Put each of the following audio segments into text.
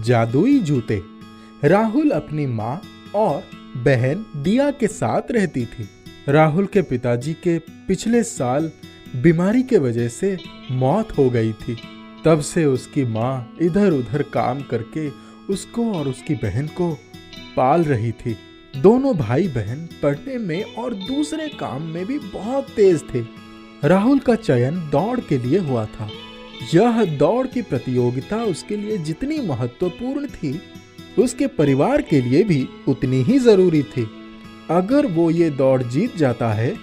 जादुई जूते। राहुल अपनी माँ और बहन दिया के साथ रहती थी। राहुल के पिताजी के पिछले साल बीमारी के वजह से मौत हो गई थी। तब से उसकी माँ इधर उधर काम करके उसको और उसकी बहन को पाल रही थी। दोनों भाई बहन पढ़ने में और दूसरे काम में भी बहुत तेज थे। राहुल का चयन दौड़ के लिए हुआ था। यह दौड़ की प्रतियोगिता उसके लिए जितनी महत्वपूर्ण थी, उसके परिवार के लिए भी उतनी ही जरूरी थी। अगर वो ये दौड़ जीत जाता है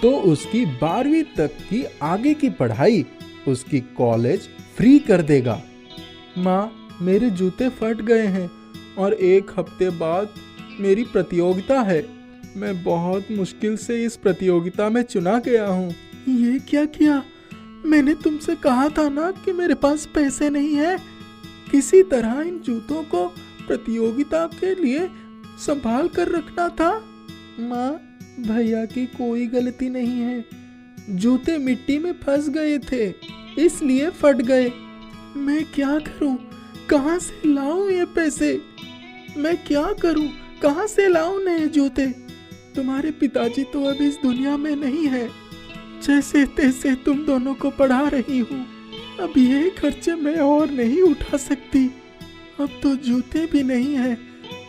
तो उसकी 12वीं तक की आगे की पढ़ाई उसकी कॉलेज फ्री कर देगा। माँ, मेरे जूते फट गए हैं और 1 हफ्ते बाद मेरी प्रतियोगिता है। मैं बहुत मुश्किल से इस प्रतियोगिता में चुना गया हूँ। ये क्या किया? मैंने तुमसे कहा था ना कि मेरे पास पैसे नहीं है। किसी तरह इन जूतों को प्रतियोगिता के लिए संभाल कर रखना था। माँ, भैया की कोई गलती नहीं है। जूते मिट्टी में फंस गए थे, इसलिए फट गए। मैं क्या करूं? कहां से लाऊं ये पैसे? मैं क्या करूं? कहां से लाऊं नए जूते? तुम्हारे पिताजी तो अब इस दुनिया में नहीं है। जैसे तैसे तुम दोनों को पढ़ा रही हूँ। अब ये खर्चे मैं और नहीं उठा सकती। अब तो जूते भी नहीं है।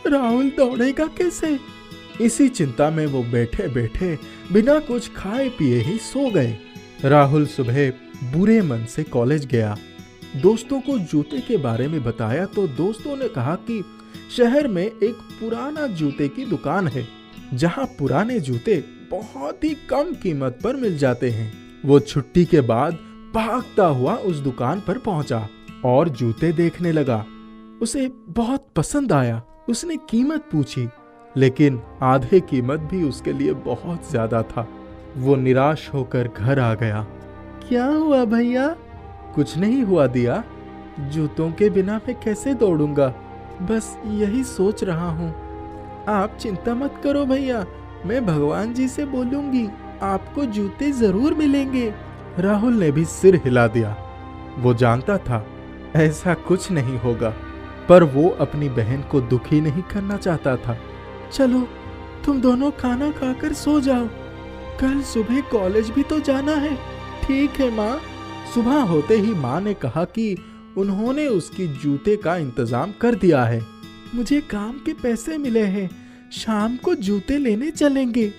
राहुल दौड़ेगा कैसे? इसी चिंता में वो बैठे बैठे बिना कुछ खाए पिए ही सो गए। राहुल सुबह बुरे मन से कॉलेज गया। दोस्तों को जूते के बारे में बताया तो दोस्तों ने कहा कि शहर में एक पुराना जूते की दुकान है, जहां पुराने जूते बहुत ही कम कीमत पर मिल जाते हैं। वो छुट्टी के बाद भागता हुआ उस दुकान पर पहुंचा और जूते देखने लगा। उसे बहुत पसंद आया। उसने कीमत पूछी, लेकिन आधे कीमत भी उसके लिए बहुत ज्यादा था। वो निराश होकर घर आ गया। क्या हुआ भैया? कुछ नहीं हुआ दिया। जूतों के बिना मैं कैसे दौड़ूंगा? बस यही सोच रहा हूँ। आप चिंता मत करो भैया, मैं भगवान जी से बोलूंगी, आपको जूते जरूर मिलेंगे। राहुल ने भी सिर हिला दिया। वो जानता था ऐसा कुछ नहीं होगा, पर वो अपनी बहन को दुखी नहीं करना चाहता था। चलो, तुम दोनों खाना खाकर सो जाओ। कल सुबह कॉलेज भी तो जाना है। ठीक है माँ। सुबह होते ही माँ ने कहा कि उन्होंने उसकी जूते का इंतजाम कर दिया है। मुझे काम के पैसे मिले हैं, शाम को जूते लेने चलेंगे।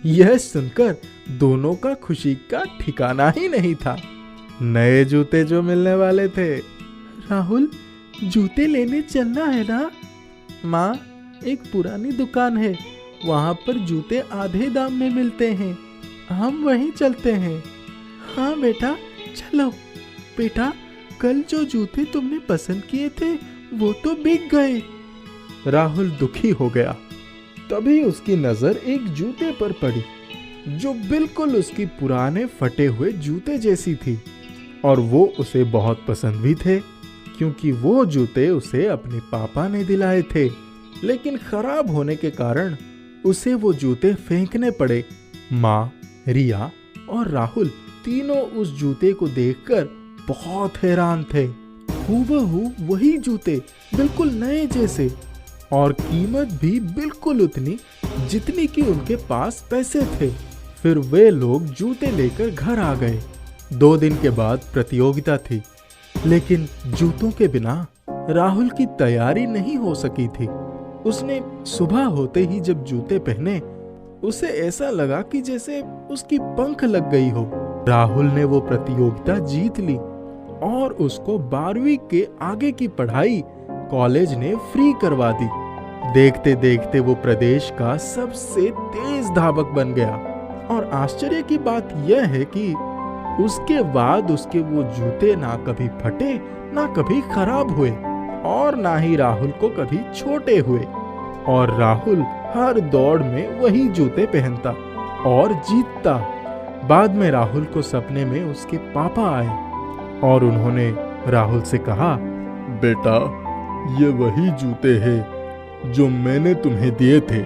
यह सुनकर दोनों का खुशी का ठिकाना ही नहीं था। नए जूते जो मिलने वाले थे। राहुल, जूते लेने चलना है ना? माँ, एक पुरानी दुकान है, वहाँ पर जूते आधे दाम में मिलते हैं। हम वहीं चलते हैं। हाँ बेटा, चलो। बेटा, कल जो जूते तुमने पसंद किए थे वो तो बिक गए। राहुल दुखी हो गया। तभी उसकी नजर एक जूते पर पड़ी जो बिल्कुल उसकी पुराने फटे हुए जूते जैसी थी, और वो उसे बहुत पसंद भी थे, क्योंकि वो जूते उसे अपने पापा ने दिलाए थे। लेकिन खराब होने के कारण उसे वो जूते फेंकने पड़े। माँ, रिया और राहुल तीनों उस जूते को देखकर बहुत हैरान थे। हूबहू वही जूते, बिल्कुल नए जैसे, और कीमत भी बिल्कुल उतनी जितनी कि उनके पास पैसे थे। फिर वे लोग जूते लेकर घर आ गए। 2 दिन के बाद प्रतियोगिता थी, लेकिन जूतों के बिना राहुल की तैयारी नहीं हो सकी थी। उसने सुबह होते ही जब जूते पहने, उसे ऐसा लगा कि जैसे उसकी पंख लग गई हो। राहुल ने वो प्रतियोगिता जीत ली और उसको 12वीं के आगे की पढ़ाई कॉलेज ने फ्री करवा दी। देखते देखते वो प्रदेश का सबसे तेज धावक बन गया। और आश्चर्य की बात यह है कि उसके बाद उसके वो जूते ना कभी फटे, ना कभी खराब हुए, और ना ही राहुल को कभी छोटे हुए। और राहुल हर दौड़ में वही जूते पहनता और जीतता। बाद में राहुल को सपने में उसके पापा आए और उन्होंने राहुल से कहा, बेटा, ये वही जूते हैं जो मैंने तुम्हें दिए थे।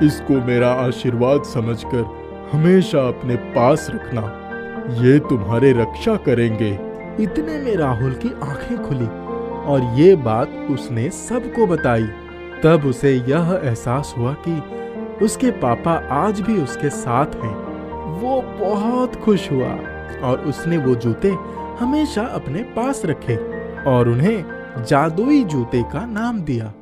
इसको मेरा आशीर्वाद समझकर हमेशा अपने पास रखना, ये तुम्हारे रक्षा करेंगे। इतने में राहुल की आंखें खुली और ये बात उसने सबको बताई। तब उसे यह एहसास हुआ कि उसके पापा आज भी उसके साथ हैं। वो बहुत खुश हुआ और उसने वो जूते हमेशा अपने पास रखे और उन्हें जादुई जूते का नाम दिया।